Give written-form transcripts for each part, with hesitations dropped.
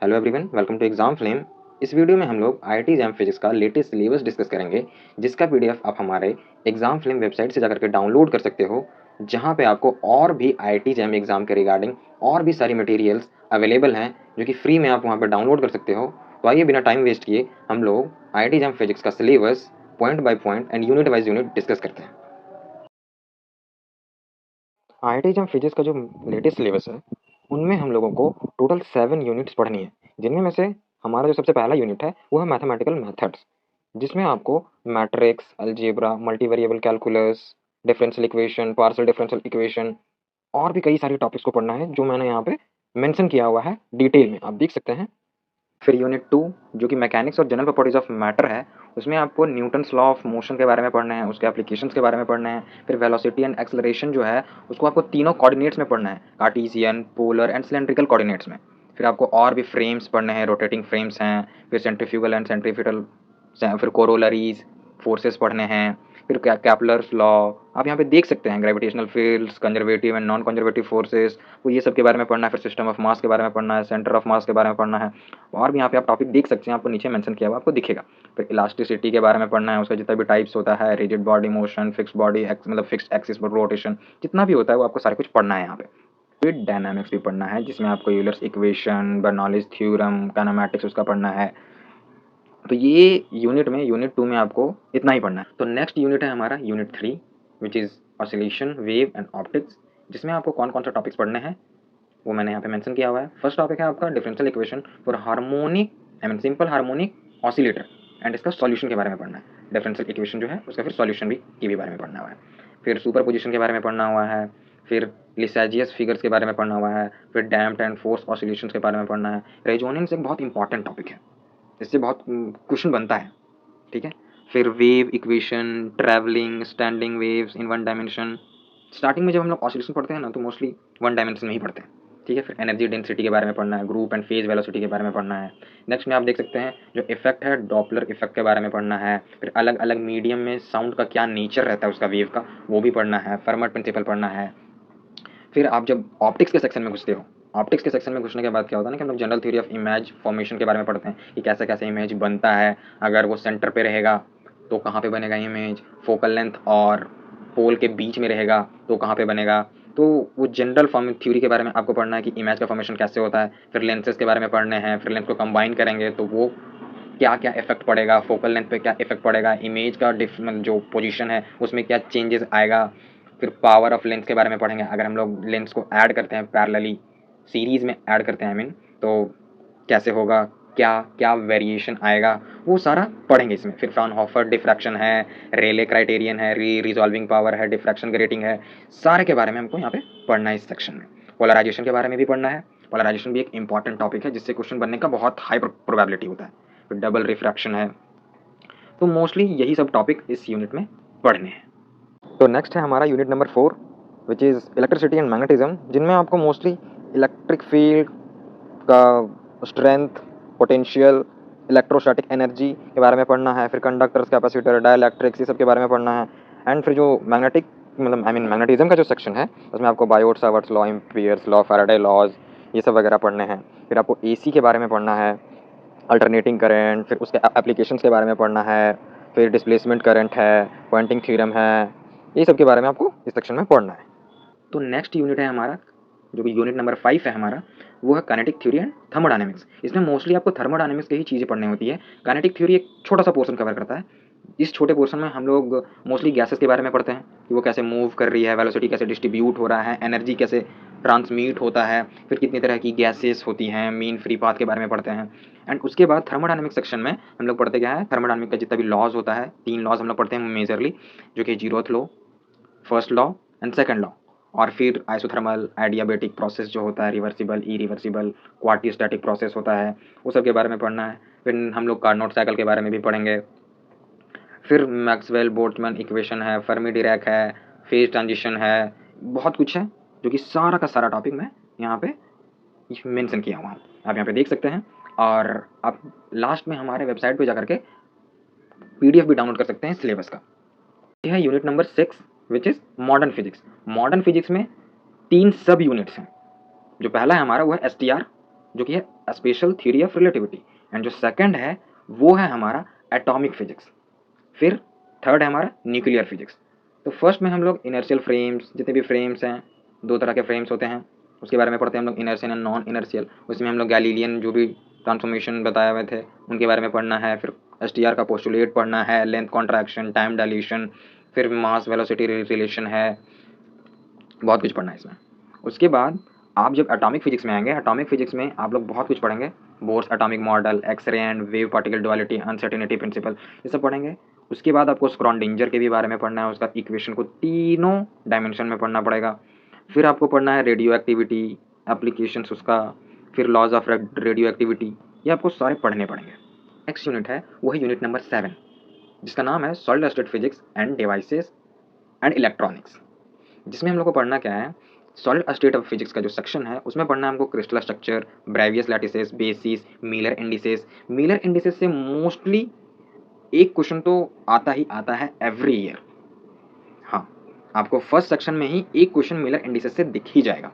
Hello everyone, welcome to exam flame. इस video में हम लोग आईआईटी जैम फिजिक्स का लेटेस्ट सिलेबस डिस्कस करेंगे, जिसका पीडीएफ आप हमारे एग्जाम फ्लेम वेबसाइट से जाकर के डाउनलोड कर सकते हो, जहां पे आपको और भी आईआईटी जैम एग्जाम के रिगार्डिंग और भी सारी मटेरियल्स अवेलेबल हैं, जो कि फ्री में आप वहां पर डाउनलोड कर सकते हो। तो आइए बिना टाइम वेस्ट किए हम लोग आईआईटी जैम फिजिक्स का syllabus point by point and unit wise unit discuss करते हैं। आईआईटी जैम फिजिक्स का जो लेटेस्ट सिलेबस है, उनमें हम लोगों को टोटल 7 यूनिट्स पढ़नी है, जिनमें में से हमारा जो सबसे पहला यूनिट है वो है मैथमेटिकल मेथड्स, जिसमें आपको matrix, algebra, multi variable calculus, differential equation, partial differential equation और भी कई सारे टॉपिक्स को पढ़ना है, जो मैंने यहाँ पे मेंशन किया हुआ है डिटेल में, आप देख सकते हैं। फिर यूनिट 2 जो कि मैकेनिक्स और जनरल प्रॉपर्टीज ऑफ मैटर है, उसमें आपको न्यूटन्स लॉ ऑफ मोशन के बारे में पढ़ना है, उसके एप्लीकेशंस के बारे में पढ़ना है। फिर वेलोसिटी एंड एक्सेलरेशन जो है, उसको आपको तीनों कोऑर्डिनेट्स में पढ़ना है, Cartesian, polar and cylindrical coordinates में। फिर आपको और भी फ्रेम्स पढ़ने हैं, रोटेटिंग फ्रेम्स हैं, फिर सेंट्रीफ्यूगल एंड सेंट्रीफ्यूगल, फिर कोरोलरीज, फोर्सेस पढ़ने हैं। फिर कैपलर्स लॉ, आप यहाँ पे देख सकते हैं, gravitational fields, conservative and non conservative forces, वो ये सब के बारे में पढ़ना है। फिर सिस्टम ऑफ मास के बारे में पढ़ना है, सेंटर ऑफ मास के बारे में पढ़ना है, और भी यहाँ पे आप टॉपिक देख सकते हैं, आपको नीचे मेंशन किया हुआ आपको दिखेगा। फिर इलास्टिसिटी के बारे में पढ़ना है, उसका जितना भी टाइप्स होता है, rigid body motion, fix body मतलब फिक्स्ड एक्सिस पर रोटेशन, जितना भी होता है वो आपको सारा कुछ पढ़ना है यहाँ पे। फिर डायनामिक्स भी पढ़ना है, जिसमें आपको Euler's equation, Bernoulli's theorem, kinematics उसका पढ़ना है। तो ये यूनिट में, यूनिट 2 में आपको इतना ही पढ़ना है। तो नेक्स्ट यूनिट है हमारा unit 3, which is oscillation, wave and optics, जिसमें आपको कौन कौन सा टॉपिक्स पढ़ने हैं वो मैंने यहाँ पे मेंशन किया हुआ है। फर्स्ट टॉपिक है आपका differential equation for harmonic, I mean simple harmonic oscillator, and इसका सॉल्यूशन के बारे में पढ़ना है। डिफरेंशियल इक्वेशन जो है उसका फिर सॉल्यूशन भी के भी बारे में पढ़ना हुआ है। फिर सुपर पोजिशन के बारे में पढ़ना हुआ है। फिर लिसाजियस फिगर्स के बारे में पढ़ना हुआ है। फिर डैम्प्ड एंड फोर्स ऑसिलेशन के बारे में पढ़ना है। रेजोनेंस एक बहुत इंपॉर्टेंट टॉपिक है, इससे बहुत क्वेश्चन बनता है, ठीक है। फिर wave equation, travelling, standing waves in one dimension. Starting में जब हम लोग ऑसिलेशन पढ़ते हैं ना, तो मोस्टली वन डायमेंशन में ही पढ़ते हैं, ठीक है। फिर एनर्जी डेंसिटी के बारे में पढ़ना है, ग्रुप एंड फेज वेलोसिटी के बारे में पढ़ना है। नेक्स्ट में आप देख सकते हैं जो इफेक्ट है, डॉपलर इफेक्ट के बारे में पढ़ना है। फिर अलग अलग मीडियम में साउंड का क्या नेचर रहता है उसका, वेव का, वो भी पढ़ना है। फर्मट प्रिंसिपल पढ़ना है। फिर आप जब ऑप्टिक्स के सेक्शन में घुसते हो, ऑप्टिक्स के सेक्शन में घुसने के बाद क्या होता है ना कि हम लोग general theory of image formation के बारे में पढ़ते हैं कि कैसे कैसे इमेज बनता है, अगर वो सेंटर पे रहेगा तो कहाँ पे बनेगा इमेज, फोकल लेंथ और पोल के बीच में रहेगा तो कहाँ पे बनेगा। तो वो जनरल फॉर्म थ्योरी के बारे में आपको पढ़ना है कि इमेज का फॉर्मेशन कैसे होता है। फिर लेंसेज के बारे में पढ़ने हैं, फिर लेंस को कंबाइन करेंगे तो वो क्या क्या इफेक्ट पड़ेगा, फोकल लेंथ पे क्या इफेक्ट पड़ेगा, इमेज का डिफरेंट जो पोजीशन है उसमें क्या चेंजेस आएगा। फिर पावर ऑफ लेंस के बारे में पढ़ेंगे, अगर हम लोग लेंस को ऐड करते हैं पैरेलली, सीरीज में ऐड करते हैं आई मीन, तो कैसे होगा, क्या क्या वेरिएशन आएगा, वो सारा पढ़ेंगे इसमें। फिर फ्राउनहोफर डिफ्रैक्शन है, रेले क्राइटेरियन है, रिजॉल्विंग पावर है, डिफ्रैक्शन ग्रेटिंग है, सारे के बारे में हमको यहाँ पे पढ़ना है इस सेक्शन में। पोलराइजेशन के बारे में भी पढ़ना है, पोलराइजेशन भी एक इंपॉर्टेंट टॉपिक है जिससे क्वेश्चन बनने का बहुत हाई प्रोबेबिलिटी होता है। फिर डबल रिफ्रैक्शन है। तो मोस्टली यही सब टॉपिक इस यूनिट में पढ़ने हैं। तो नेक्स्ट है हमारा unit number 4, which is electricity and magnetism, जिनमें आपको मोस्टली इलेक्ट्रिक फील्ड का स्ट्रेंथ, पोटेंशियल, इलेक्ट्रोस्टैटिक एनर्जी के बारे में पढ़ना है। फिर कंडक्टर्स, कैपेसिटर, डाइलेक्ट्रिक्स, ये सब के बारे में पढ़ना है। एंड फिर जो मैग्नेटिक मतलब आई मीन मैग्नेटिज्म का जो सेक्शन है, उसमें आपको Biot Savart's law, Ampere's law, Faraday laws, ये सब वगैरह पढ़ने हैं। फिर आपको एसी के बारे में पढ़ना है, अल्टरनेटिंग करंट, फिर उसके एप्लीकेशंस के बारे में पढ़ना है। फिर डिस्प्लेसमेंट करंट है, पॉइंटिंग थ्योरम है, ये सब के बारे में आपको इस सेक्शन में पढ़ना है। तो नेक्स्ट यूनिट है हमारा, जो कि यूनिट नंबर 5 है हमारा, वो है काइनेटिक थ्योरी एंड थर्मोडायनेमिक्स। इसमें मोस्टली आपको थर्मोडायनेमिक्स की ही चीज़ें पढ़नी होती है। काइनेटिक थ्योरी एक छोटा सा पोर्शन कवर करता है। इस छोटे पोर्शन में हम लोग मोस्टली गैसेस के बारे में पढ़ते हैं कि वो कैसे मूव कर रही है, वेलोसिटी कैसे डिस्ट्रीब्यूट हो रहा है, एनर्जी कैसे ट्रांसमिट होता है, फिर कितनी तरह की गैसेस होती हैं, मीन फ्री पाथ के बारे में पढ़ते हैं। एंड उसके बाद थर्मोडायनेमिक सेक्शन में हम लोग पढ़ते क्या है, थर्मोडायनेमिक का जितना भी लॉज होता है, 3 लॉज हम लोग पढ़ते हैं मेजरली, जो कि zeroth law, first law and second law. और फिर आइसोथर्मल, एडियाबेटिक प्रोसेस जो होता है, रिवर्सिबल, इरिवर्सिबल, क्वार्टिस्टैटिक प्रोसेस होता है, वो सब के बारे में पढ़ना है। फिर हम लोग कार्नोट साइकिल के बारे में भी पढ़ेंगे। फिर मैक्सवेल बोल्ट्जमैन इक्वेशन है, फर्मी डिरैक है, फेज ट्रांजिशन है, बहुत कुछ है, जो कि सारा का सारा टॉपिक मैं यहाँ पे मेंशन किया हुआ हूँ, आप यहाँ पे देख सकते हैं। और आप लास्ट में हमारे वेबसाइट पे जाकर के पीडीएफ भी डाउनलोड कर सकते हैं सिलेबस का। यह है unit number 6, which is modern physics. Modern physics में 3 सब यूनिट्स हैं। जो पहला है हमारा वो है एस टी आर, जो कि है special theory of relativity, and जो सेकंड है वो है हमारा एटॉमिक फिजिक्स। फिर थर्ड है हमारा न्यूक्लियर फिजिक्स। तो फर्स्ट में हम लोग इनर्शियल फ्रेम्स, जितने भी फ्रेम्स हैं, दो तरह के फ्रेम्स होते हैं, उसके बारे में पढ़ते हैं हम लोग, इनर्शियल एंड नॉन इनर्शियल। उसमें हम लोग गैलीलियन जो भी ट्रांसफॉर्मेशन बताए हुए थे उनके बारे में पढ़ना है। फिर एसटीआर का पोस्टुलेट पढ़ना है, लेंथ कॉन्ट्रैक्शन, टाइम डायलेशन, फिर मास वेलोसिटी रिलेशन है, बहुत कुछ पढ़ना है इसमें। उसके बाद आप जब एटॉमिक फिजिक्स में आएंगे, एटॉमिक फिजिक्स में आप लोग बहुत कुछ पढ़ेंगे, Bohr's atomic model, X ray and wave particle duality, uncertainty principle, ये सब पढ़ेंगे। उसके बाद आपको स्क्रॉडिंजर के भी बारे में पढ़ना है, उसका इक्वेशन को तीनों डायमेंशन में पढ़ना पड़ेगा। फिर आपको पढ़ना है रेडियो एक्टिविटी, एप्लीकेशंस उसका, फिर लॉज ऑफ रेडियो एक्टिविटी, ये आपको सारे पढ़ने पड़ेंगे। नेक्स्ट यूनिट है वो है यूनिट नंबर 7, जिसका नाम है solid state physics end devices and electronics, जिसमें हम लोग को पढ़ना क्या है, सॉलिड स्टेट ऑफ फिजिक्स का जो सेक्शन है उसमें पढ़ना है हमको crystal structure, Bravais lattices, basis, Miller indices. Miller indices से मोस्टली एक क्वेश्चन तो आता ही आता है एवरी ईयर। हाँ, आपको फर्स्ट सेक्शन में ही एक क्वेश्चन मिलर इंडिसेस से दिख ही जाएगा,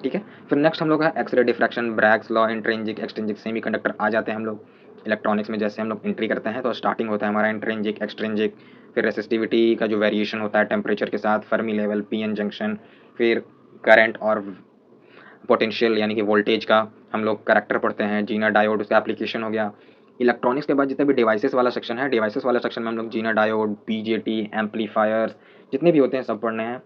ठीक है। फिर नेक्स्ट हम लोग का X-ray diffraction, Bragg's law, intrinsic extrinsic semiconductor आ जाते हैं हम लोग। इलेक्ट्रॉनिक्स में जैसे हम लोग एंट्री करते हैं तो स्टार्टिंग होता है हमारा इंट्रिंसिक, एक्सट्रिंसिक, फिर रेसिस्टिविटी का जो वेरिएशन होता है टेम्परेचर के साथ, फर्मी लेवल, पीएन जंक्शन, फिर करंट और पोटेंशियल यानी कि वोल्टेज का हम लोग करैक्टर पढ़ते हैं, जीना डायोड उसका एप्लीकेशन हो गया। इलेक्ट्रॉनिक्स के बाद जितने भी डिवाइसेस वाला सेक्शन है, डिवाइसेस वाला सेक्शन में हम लोग जीना डायोड, बीजेटी, एम्पलीफायर्स, जितने भी होते हैं सब पढ़ने हैं।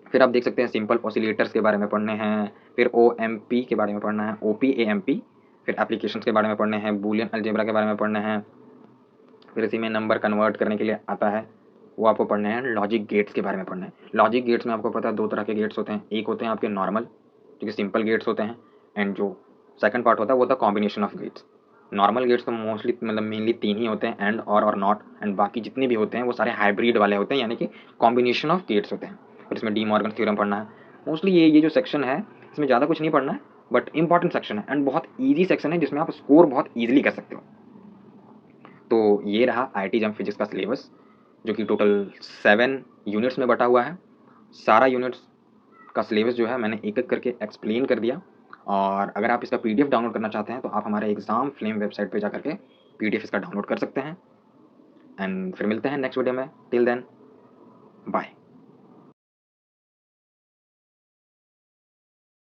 फिर आप देख सकते हैं सिंपल ऑसिलेटर्स के बारे में पढ़ने हैं, फिर ओ एम पी के बारे में पढ़ना है, O P A M P, फिर एप्लीकेशंस के बारे में पढ़ने हैं, बूलियन अलजेब्रा के बारे में पढ़ने हैं। फिर इसी में नंबर कन्वर्ट करने के लिए आता है वो आपको पढ़ने हैं। लॉजिक गेट्स के बारे में पढ़ना है। लॉजिक गेट्स में आपको पता है दो तरह के गेट्स होते हैं, एक होते हैं आपके नॉर्मल जो कि सिंपल गेट्स होते हैं, एंड जो सेकंड पार्ट होता है वो होता है combination of gates. Normal gates तो मोस्टली मतलब मेनली तीन ही होते हैं, एंड और नॉट, एंड बाकी जितने भी होते हैं वो सारे हाइब्रिड वाले होते हैं, यानी कि कॉम्बिनेशन ऑफ गेट्स होते हैं। और इसमें डी मॉर्गन थ्योरम पढ़ना है। मोस्टली ये जो सेक्शन है इसमें ज़्यादा कुछ नहीं पढ़ना है, बट इंपॉर्टेंट सेक्शन है एंड बहुत ईजी सेक्शन है जिसमें आप स्कोर बहुत ईजिली कर सकते हो। तो ये रहा आईटी जंप फिजिक्स का सिलेबस, जो कि टोटल 7 यूनिट्स में बटा हुआ है। सारा यूनिट्स का सिलेबस जो है मैंने एक एक करके एक्सप्लेन कर दिया। और अगर आप इसका पीडीएफ डाउनलोड करना चाहते हैं तो आप हमारे एग्ज़ाम फ्लेम वेबसाइट पे जा करके पीडीएफ इसका डाउनलोड कर सकते हैं। एंड फिर मिलते हैं नेक्स्ट वीडियो में। Till then, bye.